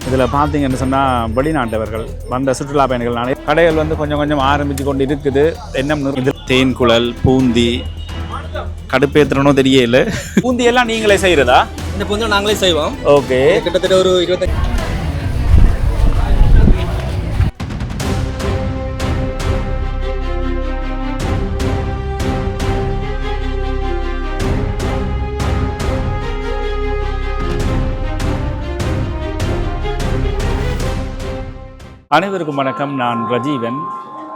இதில் பார்த்தீங்கன்னு சொன்னால் வெளிநாட்டவர்கள் வந்த சுற்றுலா பயணிகள்னாலே கடைகள் வந்து கொஞ்சம் கொஞ்சம் ஆரம்பித்து கொண்டு இருக்குது. என்ன இது தேன்குழல், பூந்தி, கடுப்பேற்றனோ தெரியல. பூந்தி எல்லாம் நீங்களே செய்கிறதா? இந்த பூந்தி நாங்களே செய்வோம். ஓகே, கிட்டத்தட்ட ஒரு 25. அனைவருக்கும் வணக்கம். நான் ரஜீவன்.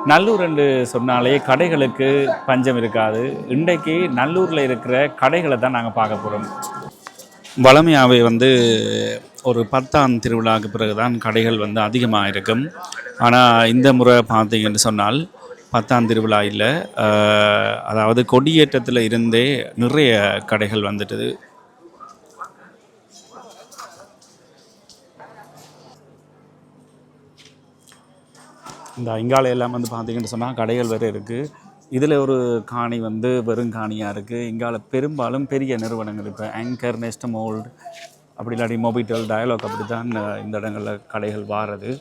நல்லூர் என்று சொன்னாலே கடைகளுக்கு பஞ்சம் இருக்காது. இன்றைக்கு நல்லூரில் இருக்கிற கடைகளை தான் நாங்கள் பார்க்க போகிறோம். வளமையாகவே வந்து ஒரு 10ஆம் திருவிழாவுக்கு பிறகு தான் கடைகள் வந்து அதிகமாக இருக்கும். ஆனால் இந்த முறை பார்த்தீங்கன்னு சொன்னால் 10ஆம் திருவிழா இல்லை, அதாவது கொடியேற்றத்தில் இருந்தே நிறைய கடைகள் வந்துட்டுது. இந்த இங்கால எல்லாம் வந்து பார்த்திங்கன்னு சொன்னால் கடைகள் வேறு இருக்குது. இதில் ஒரு காணி வந்து வெறும் காணியாக இருக்குது. இங்கால பெரும்பாலும் பெரிய நிறுவனங்கள், இப்போ ஆங்கர், நெஸ்டமோல்ட், அப்படி இல்லாட்டி மொபிட்டல், டயலாக், அப்படி தான் இந்த இடங்களில் கடைகள் வாரது.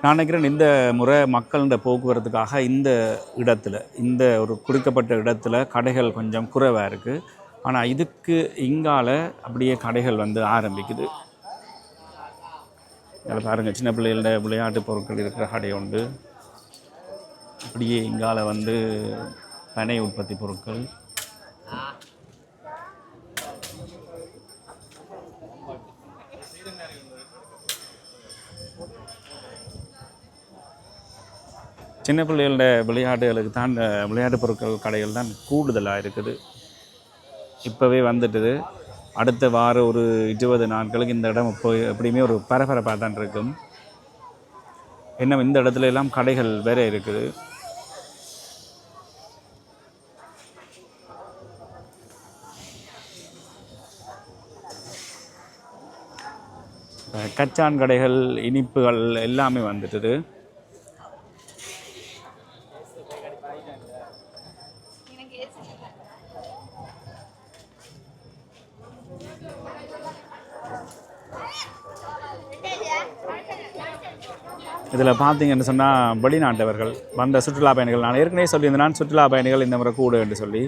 நான் நினைக்கிறேன் இந்த முறை மக்களோட போக்குவரத்துக்காக இந்த இடத்துல, இந்த ஒரு குறிக்கப்பட்ட இடத்துல கடைகள் கொஞ்சம் குறைவாக இருக்குது. ஆனால் இதுக்கு இங்கால அப்படியே கடைகள் வந்து ஆரம்பிக்குது. அதில் பாருங்கள், சின்ன பிள்ளைகளோட விளையாட்டு பொருட்கள் இருக்கிற கடை உண்டு. அப்படியே இங்கால வந்து பனை உற்பத்தி பொருட்கள். சின்ன பிள்ளைகளோட விளையாட்டுகளுக்கு தான் விளையாட்டு பொருட்கள் கடைகள் தான் கூடுதலாக இருக்குது. இப்போவே வந்துட்டுது. அடுத்த வாரம் ஒரு 20 நாட்களுக்கு இந்த இடம் இப்போ எப்படியுமே ஒரு பரபரப்பாக தான் இருக்கும். இன்னும் இந்த இடத்துல எல்லாம் கடைகள் வேற இருக்குது. கச்சான் கடைகள், இனிப்புகள் எல்லாமே வந்துட்டுது. இதில் பார்த்தீங்கன்னு சொன்னால் வெளிநாட்டவர்கள் வந்த சுற்றுலா பயணிகள், நான் ஏற்கனவே சொல்லியிருந்தேன், நான் சுற்றுலா பயணிகள் இந்த முறை கூடு என்று சொல்லி.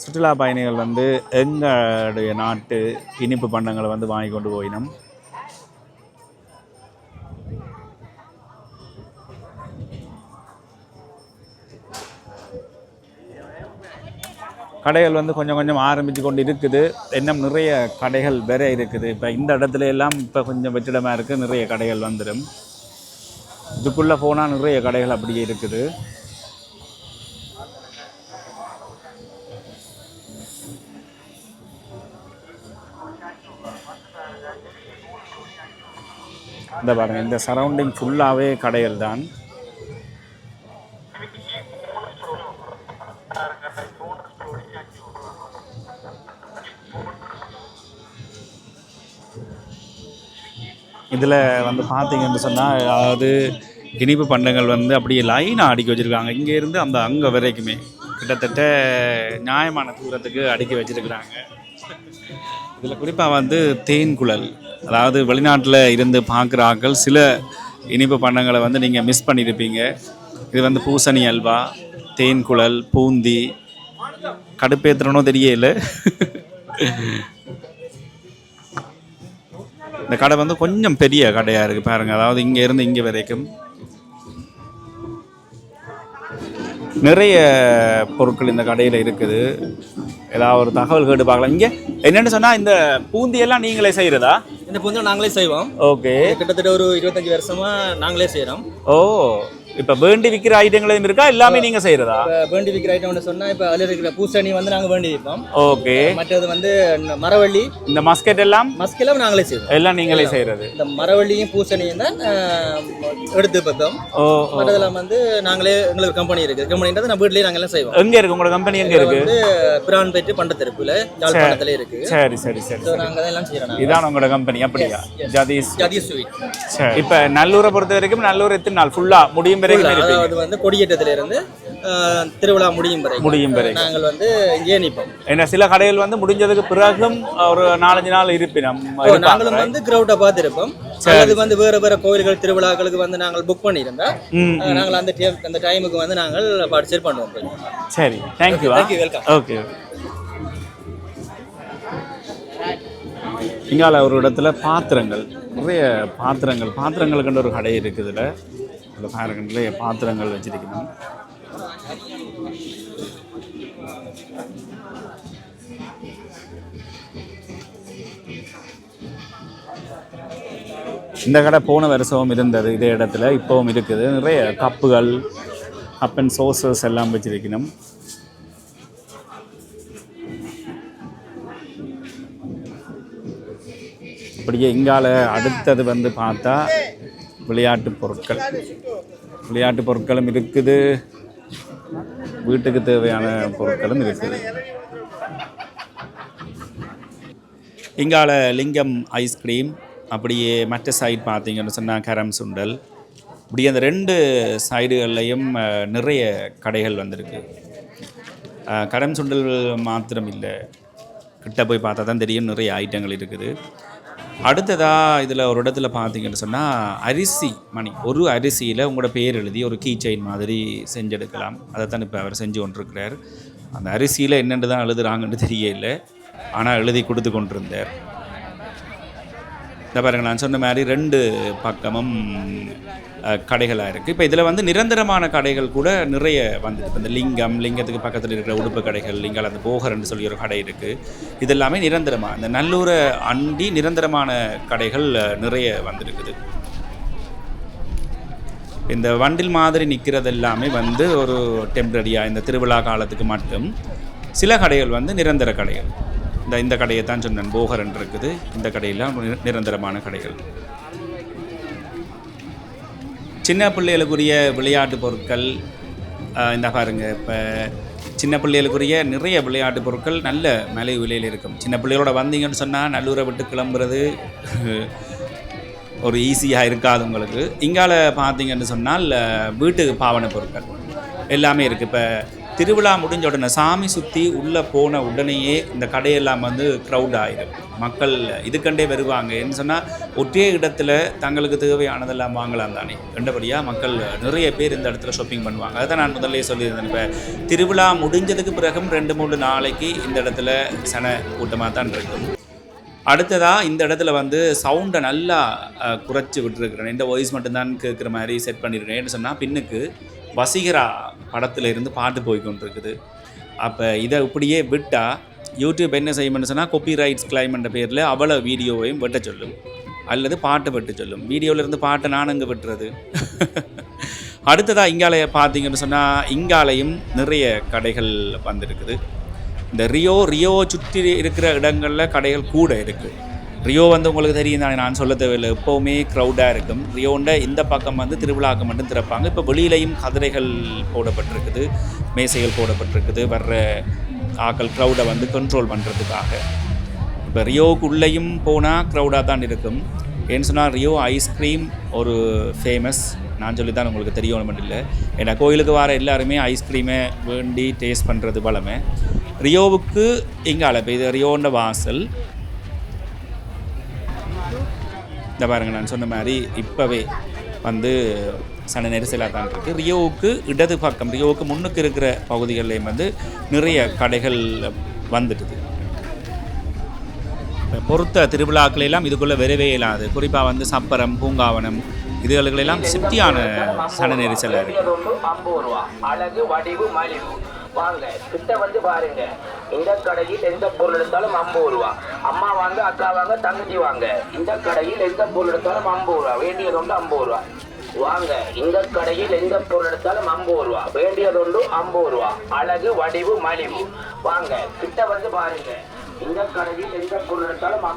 சுற்றுலா பயணிகள் வந்து எங்களுடைய நாட்டு இனிப்பு பண்டங்களை வந்து வாங்கி கொண்டு போயினோம். கடைகள் வந்து கொஞ்சம் கொஞ்சம் ஆரம்பித்து கொண்டு இருக்குது. இன்னும் நிறைய கடைகள் வேற இருக்குது. இப்போ இந்த இடத்துல எல்லாம் இப்போ கொஞ்சம் வெற்றிடமாக இருக்குது. நிறைய கடைகள் வந்துடும். இதுக்குள்ளே போனால் நிறைய கடைகள் அப்படியே இருக்குது. இந்த பாருங்கள், இந்த சரௌண்டிங் ஃபுல்லாகவே கடைகள் தான். இதில் வந்து பார்த்தீங்கன்னு சொன்னால், அதாவது இனிப்பு பண்டங்கள் வந்து அப்படியே லைனாக அடுக்கி வச்சுருக்காங்க. இங்கேருந்து அந்த அங்கே வரைக்குமே கிட்டத்தட்ட நியாயமான தூரத்துக்கு அடுக்கி வச்சுருக்குறாங்க. இதில் குறிப்பாக வந்து தேன்குழல், அதாவது வெளிநாட்டில் இருந்து பார்க்குற ஆட்கள் சில இனிப்பு பண்டங்களை வந்து நீங்கள் மிஸ் பண்ணியிருப்பீங்க. இது வந்து பூசணி அல்வா, தேன்குழல், பூந்தி, கடுப்பேற்றனோ தெரியல. இந்த கடை வந்து கொஞ்சம் பெரிய கடையாக இருக்குது பாருங்கள். அதாவது இங்கேருந்து இங்கே வரைக்கும் நிறைய பொருட்கள் இந்த கடையில் இருக்குது. ஏதாவது ஒரு தகவல் கேட்டு பார்க்கலாம். இங்கே என்னென்னு சொன்னால், இந்த பூந்தியெல்லாம் நீங்களே செய்கிறதா? இந்த பூந்தி நாங்களே செய்வோம். ஓகே, கிட்டத்தட்ட ஒரு 25 வருஷமாக நாங்களே செய்கிறோம். ஓ, இப்போ வேண்டி விற்கிற ஐட்டங்களும் இருக்கா? எல்லாமே நீங்கள் செய்கிறதா? வேண்டி விற்கிற ஐட்டம்னு சொன்னால், இப்போ அதில் இருக்கிற பூசணி வந்து நாங்கள் வேண்டி விற்போம். ஓகே. மற்றது வந்து மரவள்ளி, இந்த மஸ்கெட் எல்லாம் நாங்களே செய்வோம். எல்லாம் நீங்களே செய்கிறது? இந்த மரவள்ளியும் பூசணியும் தான் எடுத்து வைப்போம். மற்றதெல்லாம் வந்து நாங்களே, எங்களுக்கு கம்பெனி இருக்குது. கம்பெனின்றது நம்ம வீட்லேயே நாங்கள் எல்லாம் செய்வோம். எங்கே இருக்குது உங்களோட கம்பெனி? எங்கே இருக்குது? வந்து பிரான் பெற்று பண்டத்திருப்பில் யாழ்ப்பாணத்தில் இருக்குது. சரி சரி சரி. நாங்கள் தான் எல்லாம் செய்கிறோம். இதான் உங்களோட கம்பெனி? அப்படியா? ஜதீஸ் ஸ்வீட். சரி. இப்போ நல்லூரை பொறுத்த வரைக்கும் நல்லூர் எத்தனை நாள் ஃபுல்லாக முடியும் வரைக்கும் அதாவது வந்து கொடியேற்றத்திலிருந்து திருவிழா முடியும் வரை நாங்கள் வந்து இங்கே நிற்போம். ஏன்னா சில கடைகள் வந்து முடிஞ்சதுக்கு பிறகும் ஒரு 4-5 நாள் இருப்பினம் நாங்களும் வந்து கிரௌட்டை பார்த்துருப்போம். அது வந்து வேற வேற கோயில்கள் திருவிழாக்களுக்கு வந்து நாங்கள் புக் பண்ணியிருந்தோம். நாங்கள் அந்த டைமுக்கு வந்து நாங்கள் பார்ட்டிசிபேட் பண்ணுவோம். சரி, தேங்க்யூ. வெல்கம். ஓகே. இங்கால ஒரு இடத்துல பாத்திரங்கள், நிறைய பாத்திரங்களுக்குன்ற ஒரு கடை இருக்குதுல, அந்த பாருங்கள்ல பாத்திரங்கள் வச்சிருக்கணும். இந்த கடை போன வருஷமும் இருந்தது இதே இடத்துல, இப்போவும் இருக்குது. நிறைய கப்புகள், கப் அண்ட் சோசஸ் எல்லாம் வச்சிருக்கணும். அப்படியே இங்கால அடுத்தது வந்து பார்த்தா விளையாட்டு பொருட்களும் இருக்குது, வீட்டுக்கு தேவையான பொருட்களும் இருக்குது. இங்கால லிங்கம் ஐஸ்கிரீம், அப்படியே மற்ற சைடு பார்த்தீங்கன்னு சொன்னால் கரம் சுண்டல், இப்படி அந்த 2 சைடுகள்லையும் நிறைய கடைகள் வந்திருக்கு. கரம் சுண்டல் மாத்திரம் இல்லை, கிட்ட போய் பார்த்தா தான் தெரியும் நிறைய ஐட்டங்கள் இருக்குது. அடுத்ததாக இதில் ஒரு இடத்துல பார்த்தீங்கன்னு சொன்னால் அரிசி மணி, ஒரு அரிசியில் உங்களோட பேர் எழுதி ஒரு கீ செயின் மாதிரி செஞ்செடுக்கலாம். அதை தான் இப்போ அவர் செஞ்சு கொண்டிருக்கிறார். அந்த அரிசியில் என்னென்று தான் எழுதுறாங்கன்னு தெரியல, ஆனால் எழுதி கொடுத்து கொண்டிருந்தார். இந்த பாருங்கள், நான் சொன்ன மாதிரி 2 பக்கமும் கடைகளாக இருக்குது. இப்போ இதில் வந்து நிரந்தரமான கடைகள் கூட நிறைய வந்துட்டு, இப்போ இந்த லிங்கத்துக்கு பக்கத்தில் இருக்கிற உடுப்பு கடைகள், லிங்கால் அந்த போகர்ன்னு சொல்லி ஒரு கடை இருக்குது. இது எல்லாமே நிரந்தரமாக, இந்த நல்லூரை அண்டி நிரந்தரமான கடைகள் நிறைய வந்துருக்குது. இந்த வண்டில் மாதிரி நிற்கிறது எல்லாமே வந்து ஒரு டெம்பரரியாக இந்த திருவிழா காலத்துக்கு மட்டும். சில கடைகள் வந்து நிரந்தர கடைகள். இந்த கடையை தான் சொன்னேன், போகரன் இருக்குது. இந்த கடையெல்லாம் நிரந்தரமான கடைகள். சின்ன பிள்ளைகளுக்குரிய விளையாட்டு பொருட்கள், இந்த பாருங்க, இப்போ சின்ன பிள்ளைகளுக்குரிய நிறைய விளையாட்டு பொருட்கள் நல்ல மலை விலையில் இருக்கும். சின்ன பிள்ளைகளோட வந்தீங்கன்னு சொன்னால் நல்லூரை விட்டு கிளம்புறது ஒரு ஈஸியாக இருக்காது உங்களுக்கு. இங்கால பார்த்தீங்கன்னு சொன்னால் வீட்டுக்கு பாவனை பொருட்கள் எல்லாமே இருக்குது. இப்போ திருவிழா முடிஞ்ச உடனே சாமி சுற்றி உள்ளே போன உடனேயே இந்த கடையெல்லாம் வந்து க்ரௌட் ஆகிடும். மக்கள் இதுக்கண்டே வருவாங்க. என்ன சொன்னால் ஒரே இடத்துல தங்களுக்கு தேவையானதெல்லாம் வாங்கலாம் தானே, ரெண்டபடியாக மக்கள் நிறைய பேர் இந்த இடத்துல ஷாப்பிங் பண்ணுவாங்க. அதை தான் நான் முதல்ல சொல்லியிருந்தேன். இப்போ திருவிழா முடிஞ்சதுக்கு பிறகும் 2-3 நாளைக்கு இந்த இடத்துல சன கூட்டமாக தான் இருக்கும். அடுத்ததாக இந்த இடத்துல வந்து சவுண்டை நல்லா குறைச்சி விட்டுருக்குறேன். இந்த வாய்ஸ் மட்டும்தான் கேட்குற மாதிரி செட் பண்ணியிருக்கேன். ஏன்னு சொன்னால் பின்னுக்கு வசீகரா படத்தில் இருந்து பாட்டு போய்கொண்டிருக்குது. அப்போ இதை இப்படியே விட்டால் யூடியூப் என்ன செய்யணும்னு சொன்னால் காப்பிரைட்ஸ் கிளைம்ன்ற பேரில் அவ்வளோ வீடியோவையும் வெட்ட சொல்லும், அல்லது பாட்டை வெட்ட சொல்லும். வீடியோவிலேருந்து பாட்டை நான் அங்கே விட்டுறது. அடுத்ததாக இங்காலையை பார்த்தீங்கன்னு சொன்னால் இங்காலையும் நிறைய கடைகள் வந்துருக்குது. இந்த ரியோ சுற்றி இருக்கிற இடங்களில் கடைகள் கூட இருக்குது. ரியோ வந்து உங்களுக்கு தெரியும் தானே, நான் சொல்ல தேவையில்லை, எப்போவுமே க்ரௌடாக இருக்கும். ரியோண்ட இந்த பக்கம் வந்து திருவிழாவுக்கு மட்டும் திறப்பாங்க. இப்போ வெளியிலையும் கதிரைகள் போடப்பட்டிருக்குது, மேசைகள் போடப்பட்டிருக்குது, வர்ற ஆக்கள் க்ரௌடை வந்து கண்ட்ரோல் பண்ணுறதுக்காக. இப்போ ரியோவுக்குள்ளேயும் போனால் க்ரௌடாக தான் இருக்கும். ஏன்னு சொன்னால் ரியோ ஐஸ்கிரீம் ஒரு ஃபேமஸ், நான் சொல்லி தான் உங்களுக்கு தெரியணும் மட்டும் இல்லை. ஏன்னா கோயிலுக்கு வர எல்லாருமே ஐஸ்கிரீமை வேண்டி டேஸ்ட் பண்ணுறது பலமே. ரியோவுக்கு இங்கால இப்போ இது ரியோண்ட வாசல். இந்த பாருங்க, நான் சொன்ன மாதிரி இப்போவே வந்து சன நெரிசலாக தான் இருக்குது. ரியோவுக்கு இடது பக்கம், ரியோவுக்கு முன்னுக்கு இருக்கிற பகுதிகளிலையும் வந்து நிறைய கடைகள் வந்துடுது. பொறுத்த திருவிழாக்களெல்லாம் இதுக்குள்ளே வரவே இல்லாது. குறிப்பாக வந்து சப்பரம், பூங்காவனம் இதுகளெல்லாம் சித்தியான சன நெரிசலாக இருக்குது. வாங்க கிட்ட வந்து பாருங்க. இந்த கடையில் எந்த பொருள் எடுத்தாலும் 50 ரூபா. அம்மா வாங்க, அக்கா வாங்க, தங்கச்சி வாங்க. இந்த கடையில் எந்த பொருள் எடுத்தாலும் 50 ரூபா, வேண்டியது ஒன்று 50 ரூபா. வாங்க, இந்த கடையில் எந்த பொருள் எடுத்தாலும் 50 ரூபா, வேண்டியது ஒன்று 50 ரூபா. அழகு, வடிவு, மலிவு. வாங்க கிட்ட வந்து பாருங்க.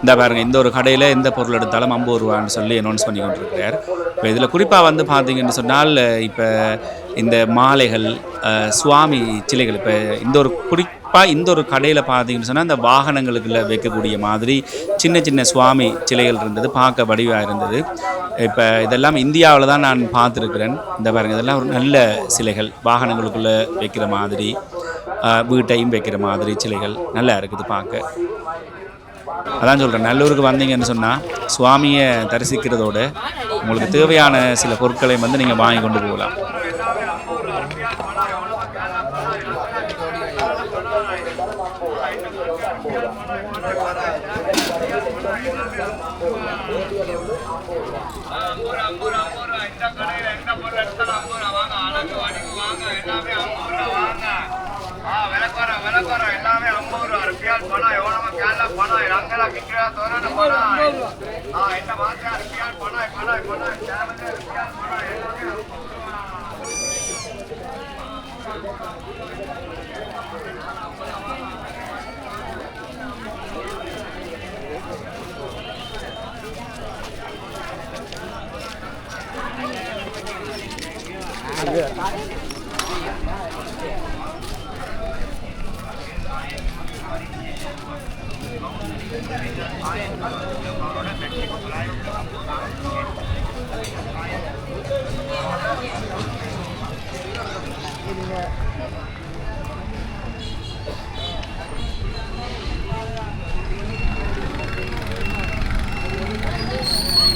இந்த பாருங்க, இந்த ஒரு கடையில் எந்த பொருள் எடுத்தாலும் 50 ரூபான்னு சொல்லி அனௌன்ஸ் பண்ணி கொண்டிருக்கிறார். இப்போ இதில் குறிப்பாக வந்து பார்த்தீங்கன்னு சொன்னால் இப்போ இந்த மாலைகள், சுவாமி சிலைகள், இப்போ இந்த ஒரு இந்த ஒரு கடையில் பார்த்தீங்கன்னு சொன்னால் அந்த வாகனங்களுக்குள்ள வைக்கக்கூடிய மாதிரி சின்ன சின்ன சுவாமி சிலைகள் இருந்தது, பார்க்க வடிவாக இருந்தது. இப்போ இதெல்லாம் இந்தியாவில் தான் நான் பார்த்துருக்குறேன். இந்த பாருங்க, இதெல்லாம் ஒரு நல்ல சிலைகள், வாகனங்களுக்குள்ளே வைக்கிற மாதிரி, வீட்டையும் வைக்கிற மாதிரி சிலைகள் நல்லா இருக்குது பார்க்க. அதான் சொல்கிறேன், நல்லூருக்கு வந்தீங்கன்னு சொன்னால் சுவாமியை தரிசிக்கிறதோடு உங்களுக்கு தேவையான சில பொருட்களை வந்து நீங்கள் வாங்கி கொண்டு போகலாம்.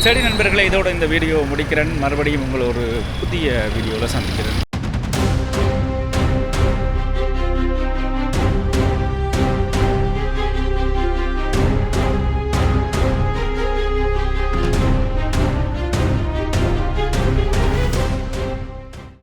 சரி நண்பர்களே, இதோட இந்த வீடியோ முடிக்கிறேன். மறுபடியும் உங்களை ஒரு புதிய வீடியோவில் சந்திக்கிறேன்.